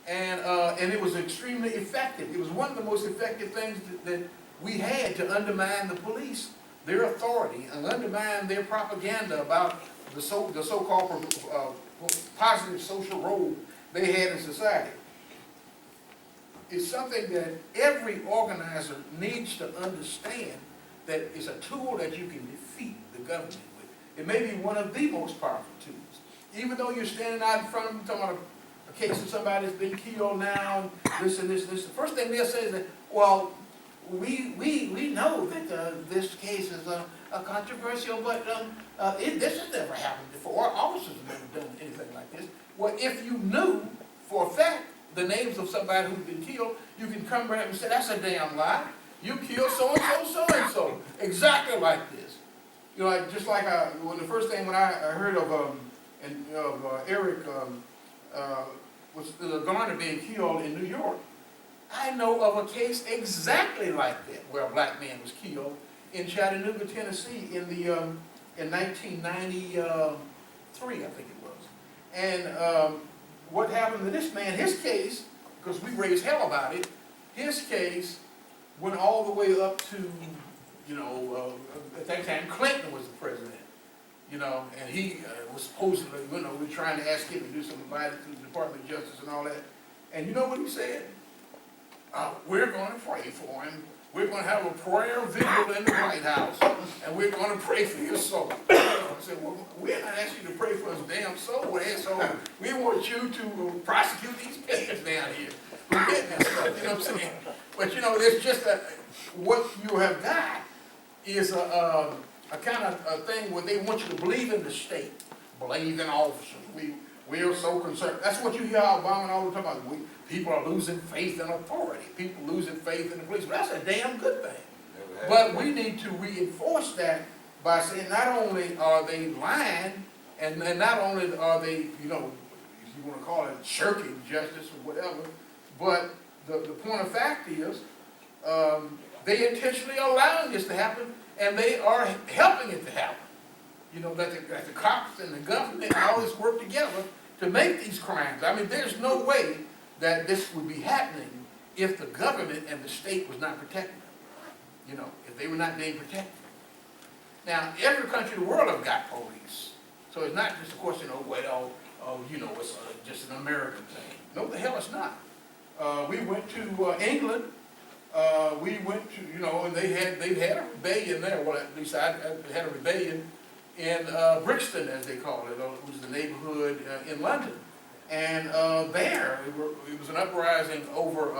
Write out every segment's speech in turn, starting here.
and it was extremely effective. It was one of the most effective things that we had to undermine the police, their authority, and undermine their propaganda about the so-called positive social role they had in society. It's something that every organizer needs to understand, that it's a tool that you can defeat the government with. It may be one of the most powerful tools. Even though you're standing out in front of them talking about a case of somebody that's been killed now, and this and this and this, the first thing they'll say is that, well, we know that this case is controversial, but this has never happened before. Our officers have never done anything like this. Well, if you knew for a fact the names of somebody who's been killed, you can come back and say, that's a damn lie. You killed so-and-so, so-and-so. Exactly like this. You know, just like when the first thing when I heard of Eric was Garner being killed in New York, I know of a case exactly like that, where a black man was killed in Chattanooga, Tennessee, in 1993, I think it was. And what happened to this man? His case, because we raised hell about it, his case went all the way up to, you know, at that time Clinton was the president, you know, and he was supposedly, you know, we were trying to ask him to do something about it through the Department of Justice and all that. And you know what he said? We're going to pray for him. We're going to have a prayer vigil in the White House, and we're going to pray for his soul. I said, well, we're not asking you to pray for his damn soul, so we want you to prosecute these pagans down here who getting that stuff, you know what I'm saying? But you know, it's just that what you have got is a kind of a thing where they want you to believe in the state, believe in officers. We are so concerned. That's what you hear Obama all the time about. People are losing faith in authority. People losing faith in the police. Well, that's a damn good thing. But we need to reinforce that by saying not only are they lying, and not only are they, you know, if you want to call it shirking justice or whatever, but the point of fact is they intentionally allowing this to happen, and they are helping it to happen. You know, that the cops and the government and all this work together to make these crimes. I mean, there's no way that this would be happening if the government and the state was not protecting them. You know, if they were not being protected. Now, every country in the world have got police. So it's not just a question of, well, you know, it's just an American thing. No, the hell it's not. We went to England. We went to, you know, and they've had a rebellion there. Well, at least I had a rebellion in Brixton, as they call it, which is the neighborhood in London. And there, it was an uprising over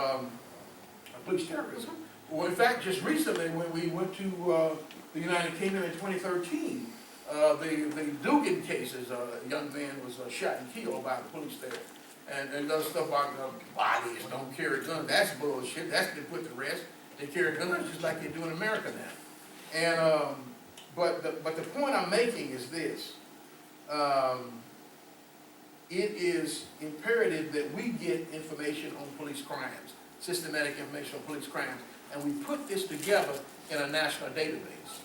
police terrorism. Well, in fact, just recently, when we went to the United Kingdom in 2013, the Dugan cases, a young man was shot and killed by the police there. And those stuff about bodies don't carry guns, that's bullshit. That's been put to rest. They carry guns just like they do in America now. And but the point I'm making is this. It is imperative that we get information on police crimes, systematic information on police crimes, and we put this together in a national database.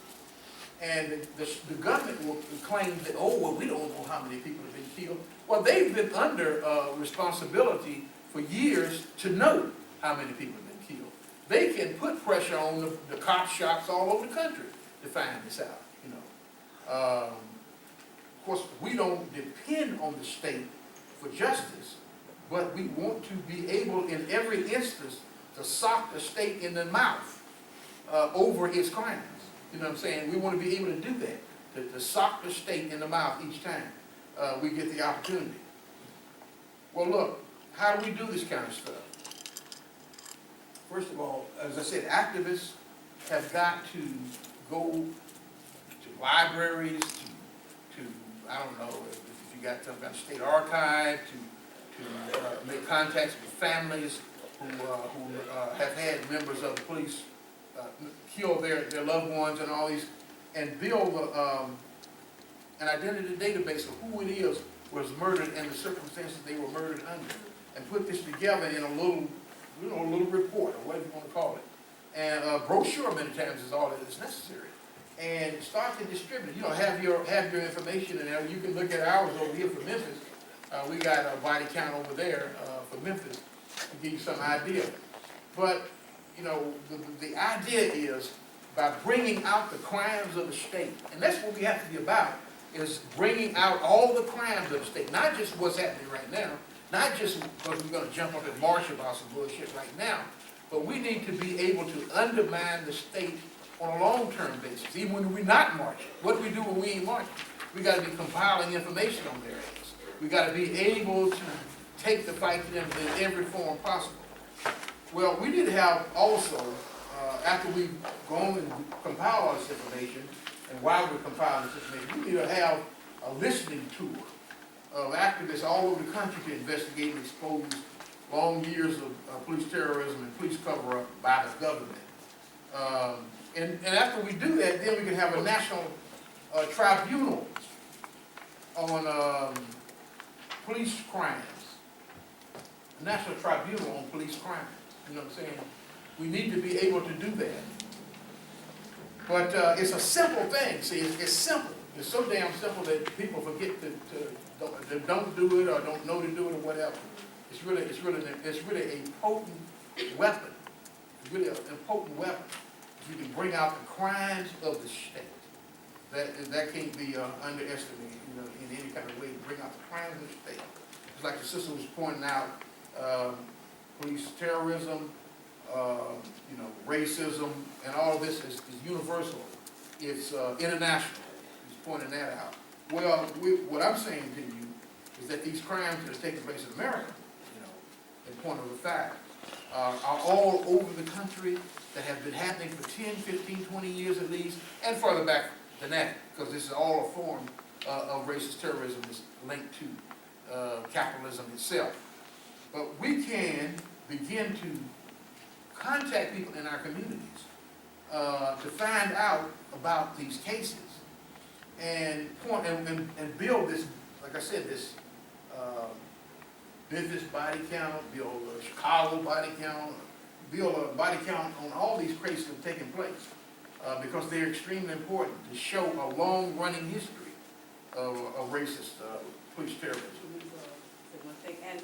And the government will claim that, oh, well, we don't know how many people have been killed. Well, they've been under responsibility for years to know how many people have been killed. They can put pressure on the cop shops all over the country to find this out, you know. Of course, we don't depend on the state for justice, but we want to be able in every instance to sock the state in the mouth over its crimes. You know what I'm saying? We want to be able to do that, to sock the state in the mouth each time we get the opportunity. Well, look, how do we do this kind of stuff? First of all, as I said, activists have got to go to libraries, to I don't know, if you got some kind of state archive, to make contacts with families who have had members of the police kill their loved ones and all these, and build an identity database of who it is was murdered and the circumstances they were murdered under, and put this together in a little, you know, a little report, or whatever you want to call it. And a brochure many times is all that is necessary. And start to distribute it. You know, have your information in there. You can look at ours over here for Memphis. We got a body count over there for Memphis. to give you some idea. But, you know, the idea is by bringing out the crimes of the state, and that's what we have to be about, is bringing out all the crimes of the state, not just what's happening right now, not just because we're going to jump up and march about some bullshit right now, but we need to be able to undermine the state on a long-term basis, even when we're not marching. What do we do when we ain't marching? We got to be compiling information on their ass. We got to be able to take the fight to them in every form possible. Well, we need to have also, after we've gone and compiled all this information, and while we're compiling this information, we need to have a listening tour of activists all over the country to investigate and expose long years of police terrorism and police cover-up by the government. And after we do that, then we can have a national tribunal on police crimes. A national tribunal on police crimes. You know what I'm saying? We need to be able to do that. But it's a simple thing. See, it's simple. It's so damn simple that people forget to don't do it or don't know to do it or whatever. It's really a potent weapon. It's really an important weapon. You can bring out the crimes of the state. That can't be underestimated, you know, in any kind of way. To bring out the crimes of the state. It's like the sister was pointing out, police terrorism, you know, racism, and all of this is universal. It's international. He's pointing that out. Well, what I'm saying to you is that these crimes that are taking place in America, you know, in point of the fact, are all over the country, that have been happening for 10, 15, 20 years at least, and further back than that, because this is all a form of racist terrorism that's linked to capitalism itself. But we can begin to contact people in our communities to find out about these cases and build this, like I said, this Memphis body count, build a Chicago body count, build a body count on all these cases that have taken place because they're extremely important to show a long-running history of racist police terrorism. One thing, and